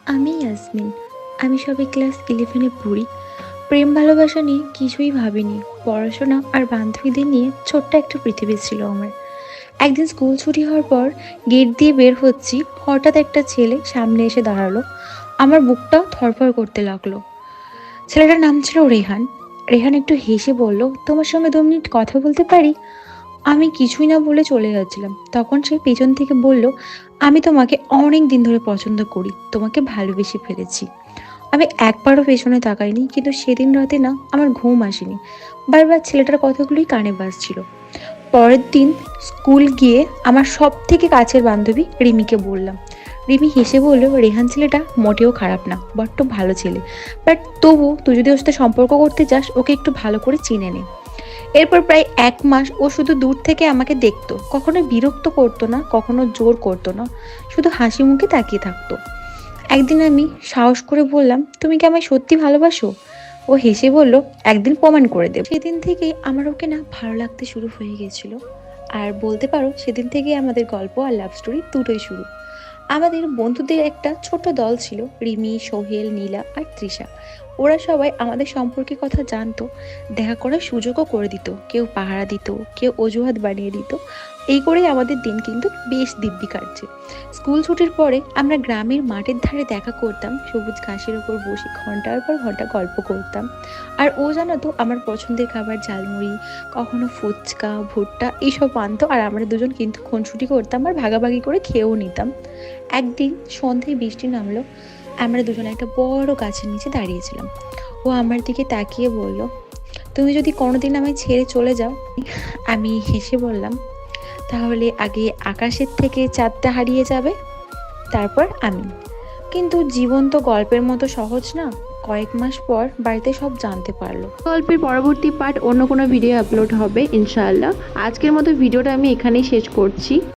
আমি ইয়াসমিন। আমি সবে ক্লাস 11-এ পড়ি। প্রেম ভালোবাসা নিয়ে কিছুই ভাবিনি। পড়াশোনা আর বান্ধবীদের নিয়ে ছোট্ট একটা পৃথিবী ছিল আমার। একদিন স্কুল ছুটি হওয়ার পর গেট দিয়ে বের হচ্ছি, হঠাৎ একটা ছেলে সামনে এসে দাঁড়ালো। আমার বুকটা ধড়ফড় করতে লাগলো। ছেলেটার নাম ছিল রেহান। রেহান একটু হেসে বলল, তোমার সঙ্গে 2 মিনিট কথা বলতে পারি? আমি কিছুই না বলে চলে যাচ্ছিলাম, তখন সে পেছন থেকে বলল, আমি তোমাকে অনেক দিন ধরে পছন্দ করি, তোমাকে ভালোবেসে ফেলেছি। আমি একবারও পেছনে তাকাইনি, কিন্তু সেদিন রাতে না আমার ঘুম আসেনি। বারবার ছেলেটার কথাগুলোই কানে বাজছিল। পরের দিন স্কুল গিয়ে আমার সব থেকে কাছের বান্ধবী রিমিকে বললাম। রিমি হেসে বলল, রেহান ছেলেটা মোটেও খারাপ না, বড্ড ভালো ছেলে। বাট তবু তুই যদি ওর সাথে সম্পর্ক করতে চাস, ওকে একটু ভালো করে চিনে নে। এরপর প্রায় 1 মাস ও শুধু দূর থেকে আমাকে দেখতো, কখনো বিরক্ত করতো না, কখনো জোর করতো না, শুধু হাসি মুখে তাকিয়ে থাকতো। একদিন আমি সাহস করে বললাম, তুমি কি আমায় সত্যি ভালোবাসো? ও হেসে বলল, একদিন প্রমাণ করে দেব। সেদিন থেকেই আমার ওকে না ভালো লাগতে শুরু হয়ে গেছিল। আর বলতে পারো সেদিন থেকেই আমাদের গল্প আর লাভ স্টোরি দুটোই শুরু। আমাদের বন্ধুদের একটা ছোট দল ছিল, রিমি, সোহেল, নীলা আর তৃষা। ওরা সবাই আমাদের সম্পর্কে কথা জানতো, দেখা করার সুযোগও করে দিত, কেউ পাহারা দিত, কেউ অজুহাত বানিয়ে দিত। এই করেই আমাদের দিন কিন্তু বেশ দিব্যি কাটছে। স্কুল ছুটির পরে আমরা গ্রামের মাঠের ধারে দেখা করতাম, সবুজ ঘাসের ওপর বসে ঘন্টার পর ঘন্টা গল্প করতাম। আর ও জানাতো আমার পছন্দের খাবার ঝালমুড়ি, কখনো ফুচকা, ভুট্টা এইসব আনতো, আর আমরা দুজন কিন্তু খুনসুটি করতাম আর ভাগাভাগি করে খেয়েও নিতাম। একদিন সন্ধ্যায় বৃষ্টি নামলো। আমরা দুজনে একটা বড় গাছের নিচে দাঁড়িয়েছিলাম। ও আমার দিকে তাকিয়ে বলল, তুমি যদি কোনোদিন আমায় ছেড়ে চলে যাও। আমি হেসে বললাম, তাহলে আগে আকাশের থেকে চাঁদটা হারিয়ে যাবে, তারপর আমি। কিন্তু জীবন তো গল্পের মতো সহজ না। কয়েক মাস পর বাড়িতে সব জানতে পারলো। গল্পের পরবর্তী পার্ট অন্য কোনো ভিডিও আপলোড হবে ইনশাআল্লাহ। আজকের মতো ভিডিওটা আমি এখানেই শেষ করছি।